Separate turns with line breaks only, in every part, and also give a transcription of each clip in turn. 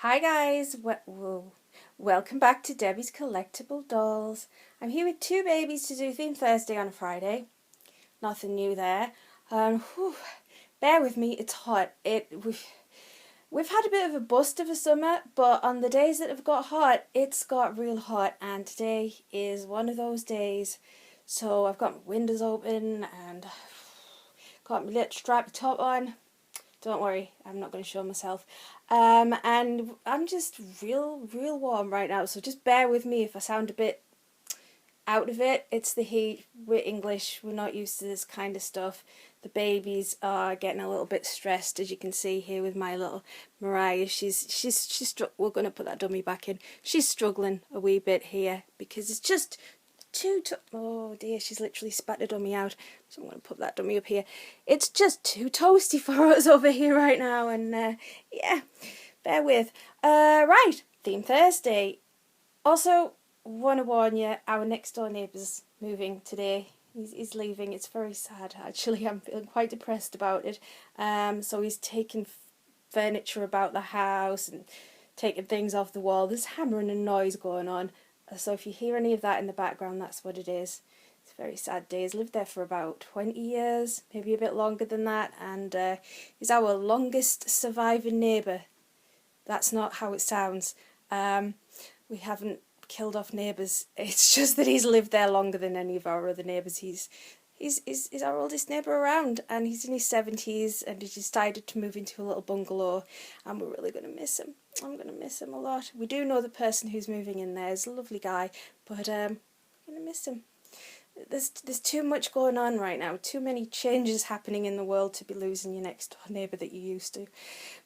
Hi guys, welcome back to Debbie's Collectible Dolls. I'm here with two babies to do Theme Thursday on a Friday. Nothing new there. Bear with me, it's hot. We've had a bit of a bust of a summer, but on the days that have got hot, it's got real hot, and today is one of those days. So I've got my windows open and got my little striped top on. Don't worry, I'm not going to show myself. And I'm just real warm right now, so just bear with me if I sound a bit out of it. It's the heat. We're English. We're not used to this kind of stuff. The babies are getting a little bit stressed, as you can see here with my little Mariah. We're going to put that dummy back in. She's struggling a wee bit here because it's just oh dear, she's literally spat the dummy out. So I'm going to put that dummy up here. It's just too toasty for us over here right now, and yeah, bear with. Right, Theme Thursday. Also, want to warn you, our next door neighbour's moving today. He's leaving. It's very sad, actually. I'm feeling quite depressed about it. So he's taking furniture about the house and taking things off the wall. There's hammering and noise going on. So if you hear any of that in the background, that's what it is. It's a very sad day. He's lived there for about 20 years, maybe a bit longer than that, and he's our longest surviving neighbour. That's not how it sounds. We haven't killed off neighbours. It's just that he's lived there longer than any of our other neighbours. He's our oldest neighbour around, and he's in his 70s, and he decided to move into a little bungalow, and we're really going to miss him. I'm going to miss him a lot. We do know the person who's moving in there is a lovely guy, but I'm going to miss him. There's too much going on right now, too many changes happening in the world to be losing your next door neighbour that you used to.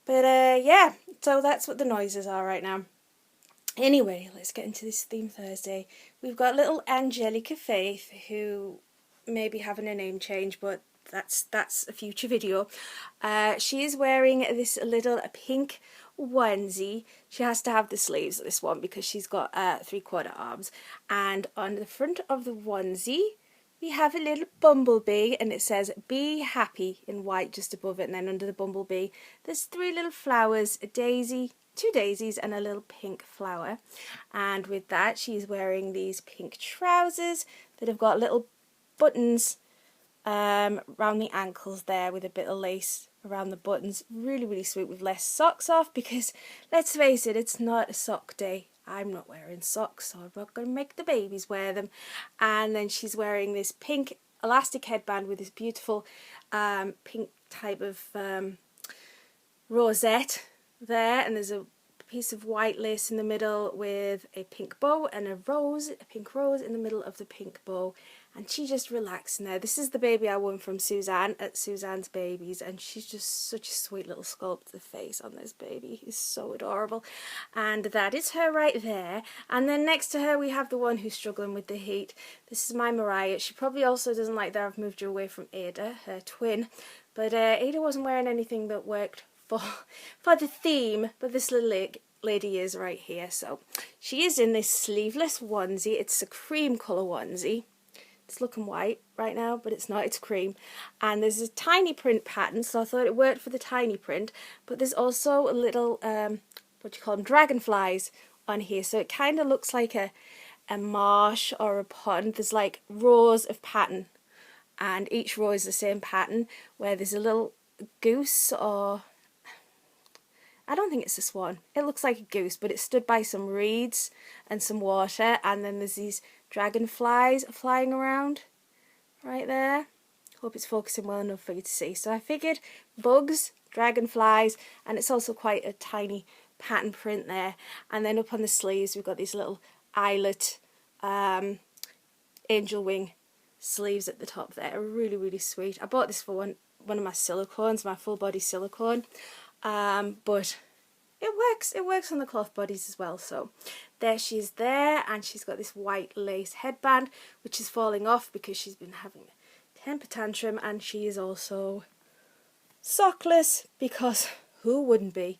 But yeah, so that's what the noises are right now. Anyway, let's get into this Theme Thursday. We've got little Angelica Faith, who may be having a name change, but that's a future video. She is wearing this little pink onesie. She has to have the sleeves of this one because she's got 3/4 arms, and on the front of the onesie we have a little bumblebee, and it says "Be Happy" in white just above it, and then under the bumblebee there's 3 little flowers, a daisy, 2 daisies and a little pink flower. And with that, she's wearing these pink trousers that have got little buttons around the ankles there, with a bit of lace around the buttons. Really sweet, with less socks off, because let's face it, it's not a sock day. I'm not wearing socks, so I'm not going to make the babies wear them. And then she's wearing this pink elastic headband with this beautiful pink type of rosette there, and there's a piece of white lace in the middle with a pink bow and a pink rose in the middle of the pink bow, and she's just relaxing there. This is the baby I won from Suzanne at Suzanne's Babies, and she's just such a sweet little sculpt. The face on this baby is so adorable, and that is her right there. And then next to her we have the one who's struggling with the heat. This is my Mariah. She probably also doesn't like that I've moved her away from Ada, her twin, but Ada wasn't wearing anything that worked for the theme, but this little lady is right here. So she is in this sleeveless onesie. It's a cream colour onesie. It's looking white right now, but it's not, it's cream. And there's a tiny print pattern, so I thought it worked for the tiny print, but there's also a little what do you call them, dragonflies on here, so it kind of looks like a marsh or a pond. There's like rows of pattern, and each row is the same pattern, where there's a little goose, or I don't think it's a swan. It looks like a goose, but it's stood by some reeds and some water, and then there's these dragonflies flying around right there. Hope it's focusing well enough for you to see. So I figured bugs, dragonflies, and it's also quite a tiny pattern print there. And then up on the sleeves we've got these little eyelet angel wing sleeves at the top there. Really sweet. I bought this for one of my silicones, my full body silicone. But it works on the cloth bodies as well. So there she's there, and she's got this white lace headband which is falling off because she's been having a temper tantrum, and she is also sockless because who wouldn't be?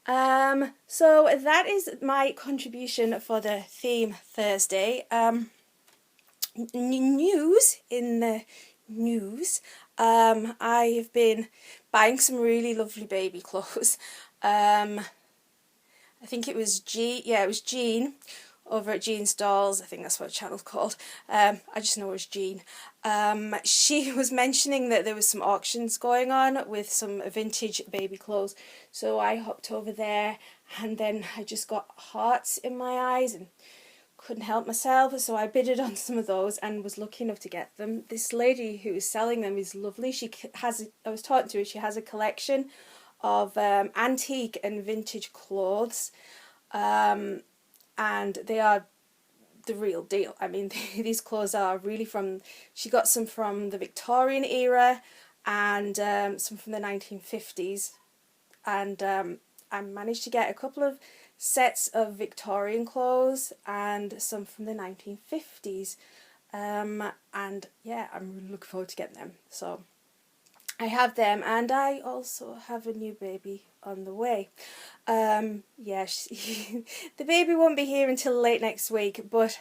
So that is my contribution for the Theme Thursday. News in the news. I have been buying some really lovely baby clothes. I I think it was it was Jean over at Jean's Dolls. I think that's what the channel's called. I just know it was Jean. She was mentioning that there was some auctions going on with some vintage baby clothes. So I hopped over there, and then I just got hearts in my eyes and couldn't help myself, so I bidded on some of those and was lucky enough to get them. This lady who is selling them is lovely. I was talking to her, she has a collection of antique and vintage clothes, and they are the real deal. I mean, these clothes are really she got some from the Victorian era and some from the 1950s, and I managed to get a couple of sets of Victorian clothes and some from the 1950s, and yeah, I'm really looking forward to getting them. So I have them, and I also have a new baby on the way. The baby won't be here until late next week, but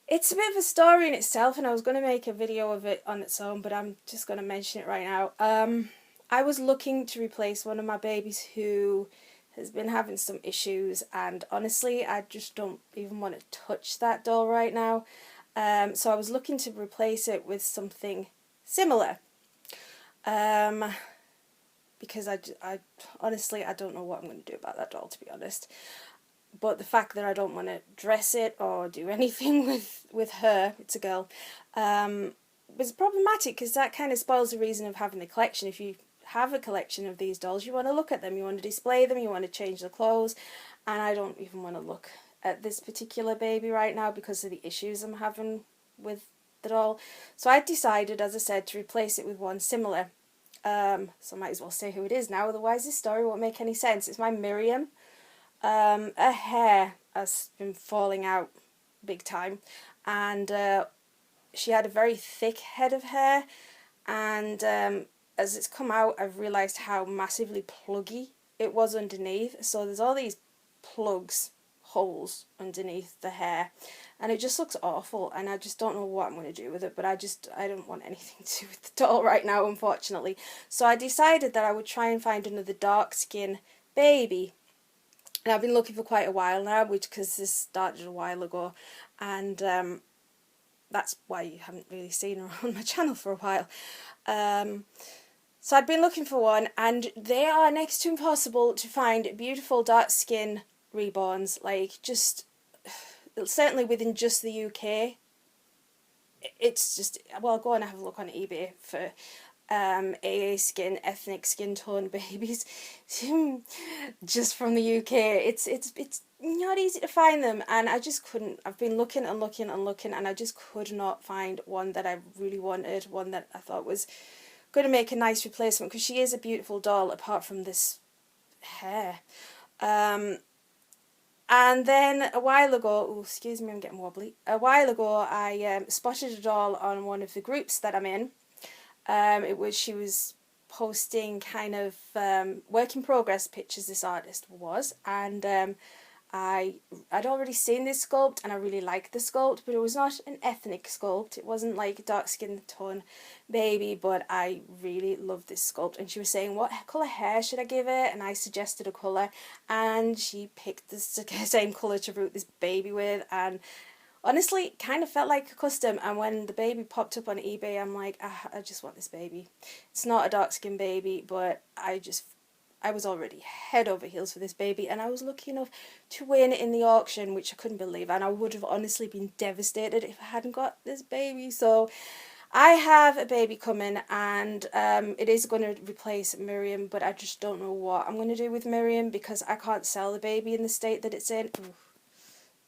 it's a bit of a story in itself, and I was going to make a video of it on its own, but I'm just going to mention it right now. I was looking to replace one of my babies who has been having some issues, and honestly I just don't even want to touch that doll right now. So I was looking to replace it with something similar, because I honestly I don't know what I'm going to do about that doll, to be honest. But the fact that I don't want to dress it or do anything with her, it's a girl, was problematic, because that kind of spoils the reason of having the collection. If you have a collection of these dolls, you want to look at them, you want to display them, you want to change the clothes, and I don't even want to look at this particular baby right now because of the issues I'm having with the doll. So I decided, as I said, to replace it with one similar. So I might as well say who it is now, otherwise this story won't make any sense. It's my Miriam. Her hair has been falling out big time, and she had a very thick head of hair, and as it's come out, I've realised how massively pluggy it was underneath. So there's all these holes underneath the hair, and it just looks awful, and I just don't know what I'm going to do with it, but I don't want anything to do with the doll right now, unfortunately. So I decided that I would try and find another dark skin baby. And I've been looking for quite a while now, because this started a while ago, and that's why you haven't really seen her on my channel for a while. So I'd been looking for one, and they are next to impossible to find beautiful dark skin reborns, like just, certainly within just the UK. It's just, well, go and have a look on eBay for AA skin, ethnic skin tone babies, just from the UK. It's not easy to find them, and I just couldn't. I've been looking and looking and looking, and I just could not find one that I really wanted, one that I thought was going to make a nice replacement, because she is a beautiful doll apart from this hair. And then a while ago, oh excuse me, I'm getting wobbly. A while ago, I spotted a doll on one of the groups that I'm in. She was posting kind of work in progress pictures, this artist was, and I'd already seen this sculpt, and I really liked the sculpt, but it was not an ethnic sculpt. It wasn't like a dark skin tone baby, but I really loved this sculpt. And she was saying, what colour hair should I give it? And I suggested a colour, and she picked the same colour to root this baby with, and honestly, it kind of felt like a custom. And when the baby popped up on eBay, I'm like, I just want this baby. It's not a dark skin baby, but I was already head over heels for this baby, and I was lucky enough to win in the auction, which I couldn't believe, and I would have honestly been devastated if I hadn't got this baby. So I have a baby coming, and it is going to replace Miriam, but I just don't know what I'm going to do with Miriam, because I can't sell the baby in the state that it's in. Ooh,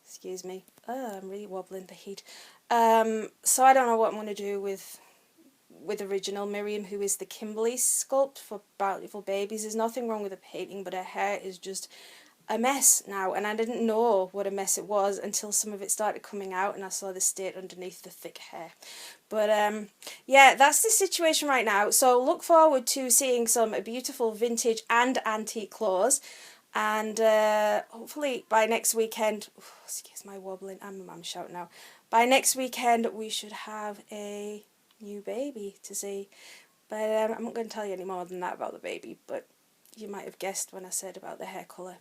excuse me. I'm really wobbling, the heat. So I don't know what I'm going to do with original Miriam, who is the Kimberly sculpt for Bountiful Babies. There's nothing wrong with the painting, but her hair is just a mess now, and I didn't know what a mess it was until some of it started coming out, and I saw the state underneath the thick hair. But yeah, that's the situation right now. So look forward to seeing some beautiful vintage and antique clothes, and hopefully by next weekend, excuse my wobbling, I'm shouting now. By next weekend we should have a new baby to see, but I'm not going to tell you any more than that about the baby, but you might have guessed when I said about the hair colour.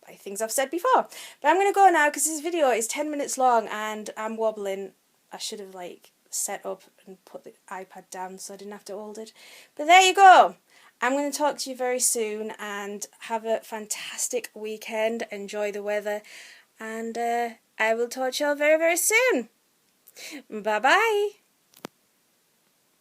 like things I've said before. But I'm going to go now because this video is 10 minutes long and I'm wobbling. I should have like set up and put the iPad down so I didn't have to hold it. But there you go. I'm going to talk to you very soon and have a fantastic weekend. Enjoy the weather and I will talk to you all very, very soon. Bye bye.